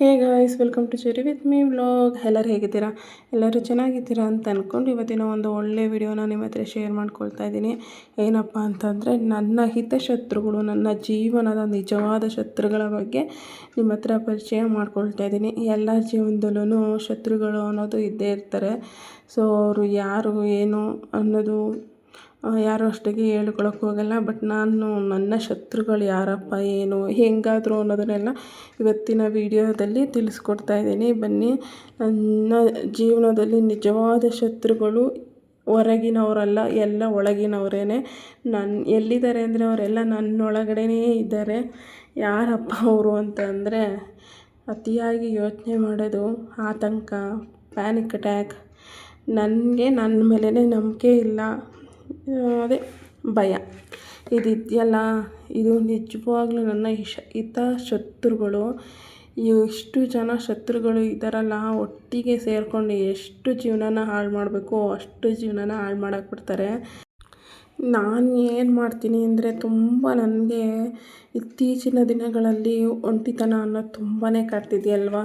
Hey guys, welcome to Cherry with me vlog. ಎಲ್ಲರೂ ಹೇಗಿದ್ದೀರಾ? ಎಲ್ಲರೂ ಚೆನ್ನಾಗಿದ್ದೀರಾ ಅಂತ ಅಂದ್ಕೊಂಡು ಇವತ್ತಿನ ಒಂದು ಒಳ್ಳೆಯ ವಿಡಿಯೋನ ನಿಮ್ಮ ಹತ್ರ ಶೇರ್ ಮಾಡ್ಕೊಳ್ತಾ ಇದ್ದೀನಿ. ಏನಪ್ಪ ಅಂತಂದರೆ, ನನ್ನ ಹಿತಶತ್ರುಗಳು, ನನ್ನ ಜೀವನದ ನಿಜವಾದ ಶತ್ರುಗಳ ಬಗ್ಗೆ ನಿಮ್ಮ ಹತ್ರ ಪರಿಚಯ ಮಾಡ್ಕೊಳ್ತಾ ಇದ್ದೀನಿ. ಎಲ್ಲ ಜೀವನದಲ್ಲೂ ಶತ್ರುಗಳು ಅನ್ನೋದು ಇದ್ದೇ ಇರ್ತಾರೆ. ಸೊ ಅವರು ಯಾರು ಏನು ಅನ್ನೋದು ಯಾರು ಅಷ್ಟಾಗಿ ಹೇಳ್ಕೊಳಕ್ಕೆ ಹೋಗಲ್ಲ. ಬಟ್ ನಾನು ನನ್ನ ಶತ್ರುಗಳು ಯಾರಪ್ಪ, ಏನು, ಹೆಂಗಾದರು ಅನ್ನೋದನ್ನೆಲ್ಲ ಇವತ್ತಿನ ವಿಡಿಯೋದಲ್ಲಿ ತಿಳಿಸ್ಕೊಡ್ತಾ ಇದ್ದೀನಿ. ಬನ್ನಿ. ನನ್ನ ಜೀವನದಲ್ಲಿ ನಿಜವಾದ ಶತ್ರುಗಳು ಹೊರಗಿನವರಲ್ಲ, ಎಲ್ಲ ಒಳಗಿನವರೇ. ಎಲ್ಲಿದ್ದಾರೆ ಅಂದರೆ ಅವರೆಲ್ಲ ನನ್ನೊಳಗಡೆನೇ ಇದ್ದಾರೆ. ಯಾರಪ್ಪ ಅವರು ಅಂತ ಅಂದರೆ, ಅತಿಯಾಗಿ ಯೋಚನೆ ಮಾಡೋದು, ಆತಂಕ, ಪ್ಯಾನಿಕ್ ಅಟ್ಯಾಕ್, ನನಗೆ ನನ್ನ ಮೇಲೇ ನಂಬಿಕೆ ಇಲ್ಲ, ಅದೇ ಭಯ, ಇದಿದೆಯಲ್ಲ, ಇದು ನಿಜವಾಗ್ಲೂ ನನ್ನ ಶತ್ರುಗಳು. ಎಷ್ಟು ಜನ ಶತ್ರುಗಳು ಇದ್ದಾರಲ್ಲ, ಒಟ್ಟಿಗೆ ಸೇರಿಕೊಂಡು ಎಷ್ಟು ಜೀವನನ ಹಾಳು ಮಾಡಬೇಕು ಅಷ್ಟು ಜೀವನನ ಹಾಳು ಮಾಡಾಕ್ಬಿಡ್ತಾರೆ. ನಾನು ಏನು ಮಾಡ್ತೀನಿ ಅಂದರೆ, ತುಂಬ ನನಗೆ ಇತ್ತೀಚಿನ ದಿನಗಳಲ್ಲಿ ಒಂಟಿತನ ಅನ್ನೋದು ತುಂಬಾ ಕಾಡ್ತಿದೆಯಲ್ವ.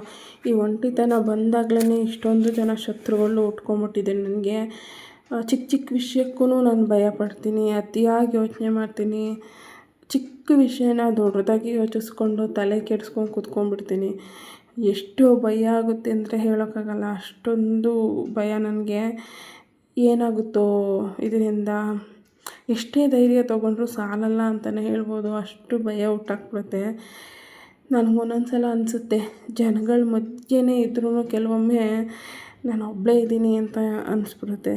ಈ ಒಂಟಿತನ ಬಂದಾಗಲೇ ಇಷ್ಟೊಂದು ಜನ ಶತ್ರುಗಳು ಉಟ್ಕೊಂಬಿಟ್ಟಿದೆ ನನಗೆ. ಚಿಕ್ಕ ಚಿಕ್ಕ ವಿಷಯಕ್ಕೂ ನಾನು ಭಯಪಡ್ತೀನಿ, ಅತಿಯಾಗಿ ಯೋಚನೆ ಮಾಡ್ತೀನಿ. ಚಿಕ್ಕ ವಿಷಯನ ದೊಡ್ಡದಾಗಿ ಯೋಚಿಸ್ಕೊಂಡು ತಲೆ ಕೆಡಿಸ್ಕೊಂಡು ಕೂತ್ಕೊಂಡ್ಬಿಡ್ತೀನಿ. ಎಷ್ಟು ಭಯ ಆಗುತ್ತೆ ಅಂದರೆ ಹೇಳೋಕ್ಕಾಗಲ್ಲ, ಅಷ್ಟೊಂದು ಭಯ ನನಗೆ. ಏನಾಗುತ್ತೋ ಇದರಿಂದ, ಎಷ್ಟೇ ಧೈರ್ಯ ತೊಗೊಂಡ್ರೂ ಸಾಲಲ್ಲ ಅಂತಲೇ ಹೇಳ್ಬೋದು, ಅಷ್ಟು ಭಯ ಹುಟ್ಟಾಕ್ಬಿಡುತ್ತೆ. ನನಗೊಂದೊಂದು ಸಲ ಅನಿಸುತ್ತೆ, ಜನಗಳ ಮಧ್ಯೆನೇ ಇದ್ರೂ ಕೆಲವೊಮ್ಮೆ ನಾನು ಒಬ್ಬಳೇ ಇದ್ದೀನಿ ಅಂತ ಅನಿಸ್ಬಿಡುತ್ತೆ.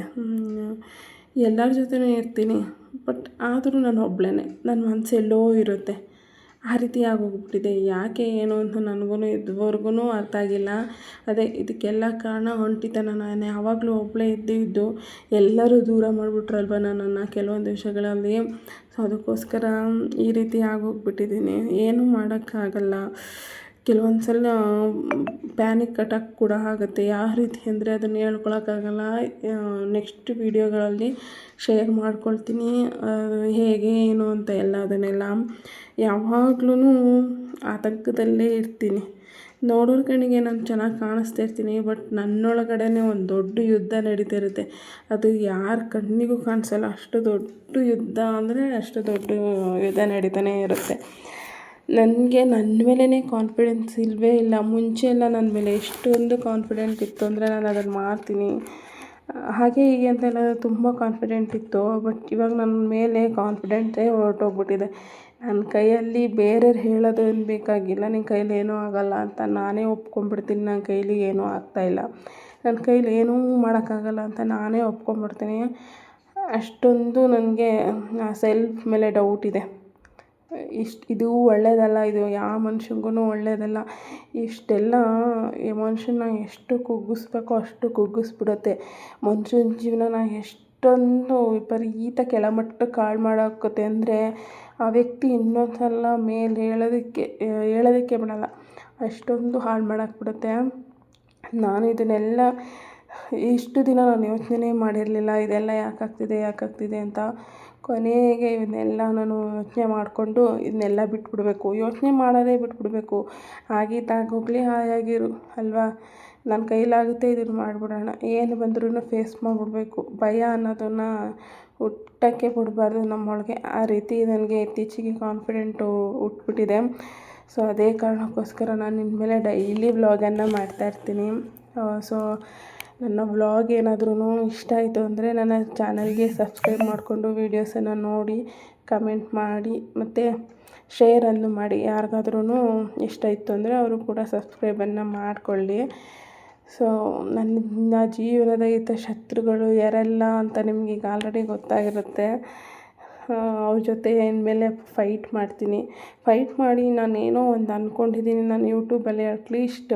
ಎಲ್ಲರ ಜೊತೆನೂ ಇರ್ತೀನಿ, ಬಟ್ ಆದರೂ ನಾನು ಒಬ್ಬಳೇ, ನನ್ನ ಮನಸ್ಸು ಎಲ್ಲೋ ಇರುತ್ತೆ. ಆ ರೀತಿ ಆಗೋಗ್ಬಿಟ್ಟಿದೆ. ಯಾಕೆ ಏನು ಅಂತ ನನಗೂ ಇದುವರೆಗೂ ಅರ್ಥ ಆಗಿಲ್ಲ. ಅದೇ ಇದಕ್ಕೆಲ್ಲ ಕಾರಣ ಒಂಟಿತನ. ನಾನು ಯಾವಾಗಲೂ ಒಬ್ಬಳೇ ಇದ್ದು ಎಲ್ಲರೂ ದೂರ ಮಾಡಿಬಿಟ್ರಲ್ವ ನನ್ನನ್ನು ಕೆಲವೊಂದು ವಿಷಯಗಳಲ್ಲಿ. ಸೊ ಅದಕ್ಕೋಸ್ಕರ ಈ ರೀತಿ ಆಗೋಗ್ಬಿಟ್ಟಿದ್ದೀನಿ. ಏನೂ ಮಾಡೋಕ್ಕಾಗಲ್ಲ. ಕೆಲವೊಂದು ಸಲ ಪ್ಯಾನಿಕ್ ಅಟ್ಯಾಕ್ ಕೂಡ ಆಗುತ್ತೆ. ಯಾವ ರೀತಿ ಅಂದರೆ ಅದನ್ನು ಹೇಳ್ಕೊಳಕ್ಕಾಗಲ್ಲ. ನೆಕ್ಸ್ಟ್ ವೀಡಿಯೋಗಳಲ್ಲಿ ಶೇರ್ ಮಾಡ್ಕೊಳ್ತೀನಿ, ಹೇಗೆ ಏನು ಅಂತ ಎಲ್ಲ. ಅದನ್ನೆಲ್ಲ ಯಾವಾಗ್ಲೂ ಆತಂಕದಲ್ಲೇ ಇರ್ತೀನಿ. ನೋಡೋರ ಕಣ್ಣಿಗೆ ನಾನು ಚೆನ್ನಾಗಿ ಕಾಣಿಸ್ತಾ ಇರ್ತೀನಿ, ಬಟ್ ನನ್ನೊಳಗಡೆನೇ ಒಂದು ದೊಡ್ಡ ಯುದ್ಧ ನಡೀತಾ ಇರುತ್ತೆ. ಅದು ಯಾರ ಕಣ್ಣಿಗೂ ಕಾಣಿಸಲ್ಲ. ಅಷ್ಟು ದೊಡ್ಡ ಯುದ್ಧ ಅಂದರೆ ಅಷ್ಟು ದೊಡ್ಡ ಯುದ್ಧ ನಡೀತಾನೇ ಇರುತ್ತೆ. ನನಗೆ ನನ್ನ ಮೇಲೇ ಕಾನ್ಫಿಡೆನ್ಸ್ ಇಲ್ಲವೇ ಇಲ್ಲ. ಮುಂಚೆ ಎಲ್ಲ ನನ್ನ ಮೇಲೆ ಎಷ್ಟೊಂದು ಕಾನ್ಫಿಡೆಂಟ್ ಇತ್ತು ಅಂದರೆ, ನಾನು ಅದನ್ನು ಮಾಡ್ತೀನಿ ಹಾಗೆ ಹೀಗೆ ಅಂತೆಲ್ಲ ತುಂಬ ಕಾನ್ಫಿಡೆಂಟ್ ಇತ್ತು. ಬಟ್ ಇವಾಗ ನನ್ನ ಮೇಲೆ ಕಾನ್ಫಿಡೆಂಟೇ ಹೊರಟೋಗ್ಬಿಟ್ಟಿದೆ. ನನ್ನ ಕೈಯಲ್ಲಿ ಬೇರೆಯವ್ರು ಹೇಳೋದು ಏನು ಬೇಕಾಗಿಲ್ಲ, ನಿನ್ನ ಕೈಲಿ ಏನೂ ಆಗೋಲ್ಲ ಅಂತ ನಾನೇ ಒಪ್ಕೊಂಡ್ಬಿಡ್ತೀನಿ. ನನ್ನ ಕೈಲಿ ಏನೂ ಆಗ್ತಾಯಿಲ್ಲ, ನನ್ನ ಕೈಲಿ ಏನೂ ಮಾಡೋಕ್ಕಾಗಲ್ಲ ಅಂತ ನಾನೇ ಒಪ್ಕೊಂಡ್ಬಿಡ್ತೀನಿ. ಅಷ್ಟೊಂದು ನನಗೆ ಸೆಲ್ಫ್ ಮೇಲೆ ಡೌಟ್ ಇದೆ. ಇದು ಒಳ್ಳೆಯದಲ್ಲ, ಇದು ಯಾವ ಮನುಷ್ಯಂಗೂ ಒಳ್ಳೆಯದಲ್ಲ. ಇಷ್ಟೆಲ್ಲ ಈ ಮನುಷ್ಯನ ಎಷ್ಟು ಕುಗ್ಗಿಸ್ಬೇಕೋ ಅಷ್ಟು ಕುಗ್ಗಿಸ್ಬಿಡುತ್ತೆ. ಮನುಷ್ಯನ ಜೀವನನ ಎಷ್ಟೊಂದು ವಿಪರೀತ ಕೆಳಮಟ್ಟಕ್ಕೆ ಹಾಳು ಮಾಡಾಕತ್ತೆ ಅಂದರೆ, ಆ ವ್ಯಕ್ತಿ ಇನ್ನೊಂದು ಸಲ ಮೇಲೆ ಹೇಳೋದಕ್ಕೆ ಬಿಡಲ್ಲ, ಅಷ್ಟೊಂದು ಹಾಳು ಮಾಡಾಕ್ಬಿಡುತ್ತೆ. ನಾನು ಇದನ್ನೆಲ್ಲ ಇಷ್ಟು ದಿನ ನಾನು ಯೋಚನೆ ಮಾಡಿರಲಿಲ್ಲ, ಇದೆಲ್ಲ ಯಾಕಾಗ್ತಿದೆ ಅಂತ. ಕೊನೆಗೆ ಇವನ್ನೆಲ್ಲ ನಾನು ಯೋಚನೆ ಮಾಡಿಕೊಂಡು ಇದನ್ನೆಲ್ಲ ಬಿಟ್ಬಿಡಬೇಕು, ಯೋಚನೆ ಮಾಡೋದೇ ಬಿಟ್ಬಿಡಬೇಕು. ಆಗಿದ್ದಾಗೋಗಲಿ, ಹಾಯಾಗಿರು ಅಲ್ವಾ. ನನ್ನ ಕೈಲಾಗುತ್ತೆ, ಇದನ್ನು ಮಾಡಿಬಿಡೋಣ, ಏನು ಬಂದ್ರೂ ಫೇಸ್ ಮಾಡಿಬಿಡ್ಬೇಕು. ಭಯ ಅನ್ನೋದನ್ನು ಹುಟ್ಟೋಕ್ಕೆ ಬಿಡಬಾರ್ದು ನಮ್ಮೊಳಗೆ. ಆ ರೀತಿ ನನಗೆ ಇತ್ತೀಚೆಗೆ ಕಾನ್ಫಿಡೆಂಟು ಹುಟ್ಬಿಟ್ಟಿದೆ. ಸೊ ಅದೇ ಕಾರಣಕ್ಕೋಸ್ಕರ ನಾನು ಇನ್ಮೇಲೆ ಡೈಲಿ ವ್ಲಾಗನ್ನು ಮಾಡ್ತಾಯಿರ್ತೀನಿ. ಸೊ ನನ್ನ ವ್ಲಾಗ್ ಏನಾದ್ರೂ ಇಷ್ಟ ಆಯಿತು ಅಂದರೆ ನನ್ನ ಚಾನಲ್ಗೆ ಸಬ್ಸ್ಕ್ರೈಬ್ ಮಾಡಿಕೊಂಡು ವೀಡಿಯೋಸನ್ನು ನೋಡಿ ಕಮೆಂಟ್ ಮಾಡಿ ಮತ್ತು ಶೇರನ್ನು ಮಾಡಿ. ಯಾರಿಗಾದ್ರೂ ಇಷ್ಟ ಇತ್ತು ಅಂದರೆ ಅವರು ಕೂಡ ಸಬ್ಸ್ಕ್ರೈಬನ್ನು ಮಾಡಿಕೊಳ್ಳಿ. ಸೊ ನನ್ನ ಜೀವನದ ಶತ್ರುಗಳು ಯಾರೆಲ್ಲ ಅಂತ ನಿಮ್ಗೆ ಈಗ ಆಲ್ರೆಡಿ ಗೊತ್ತಾಗಿರುತ್ತೆ. ಅವ್ರ ಜೊತೆ ಇನ್ಮೇಲೆ ಫೈಟ್ ಮಾಡಿ ನಾನೇನೋ ಒಂದು ಅಂದ್ಕೊಂಡಿದ್ದೀನಿ. ನಾನು ಯೂಟ್ಯೂಬಲ್ಲಿ ಅಟ್ಲೀಸ್ಟ್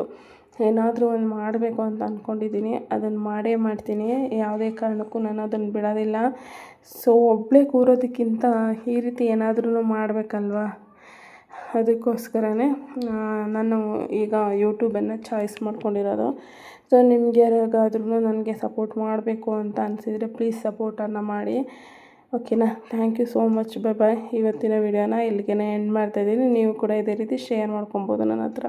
ಏನಾದರೂ ಒಂದು ಮಾಡಬೇಕು ಅಂತ ಅಂದ್ಕೊಂಡಿದ್ದೀನಿ. ಅದನ್ನು ಮಾಡ್ತೀನಿ. ಯಾವುದೇ ಕಾರಣಕ್ಕೂ ನಾನು ಅದನ್ನು ಬಿಡೋದಿಲ್ಲ. ಸೊ ಒಬ್ಬಳೇ ಕೂರೋದಕ್ಕಿಂತ ಈ ರೀತಿ ಏನಾದ್ರೂ ಮಾಡಬೇಕಲ್ವ, ಅದಕ್ಕೋಸ್ಕರನೇ ನಾನು ಈಗ ಯೂಟ್ಯೂಬನ್ನು ಚಾಯ್ಸ್ ಮಾಡ್ಕೊಂಡಿರೋದು. ಸೊ ನಿಮ್ಗೆ ಯಾರಿಗಾದ್ರೂ ನನಗೆ ಸಪೋರ್ಟ್ ಮಾಡಬೇಕು ಅಂತ ಅನಿಸಿದರೆ ಪ್ಲೀಸ್ ಸಪೋರ್ಟನ್ನು ಮಾಡಿ, ಓಕೆನಾ. Thank you so much. Bye. ಇವತ್ತಿನ ವಿಡಿಯೋನ ಇಲ್ಲಿಗೆ ಎಂಡ್ ಮಾಡ್ತಾಯಿದ್ದೀನಿ. ನೀವು ಕೂಡ ಇದೇ ರೀತಿ ಶೇರ್ ಮಾಡ್ಕೊಬೋದು ನನ್ನ ಹತ್ರ.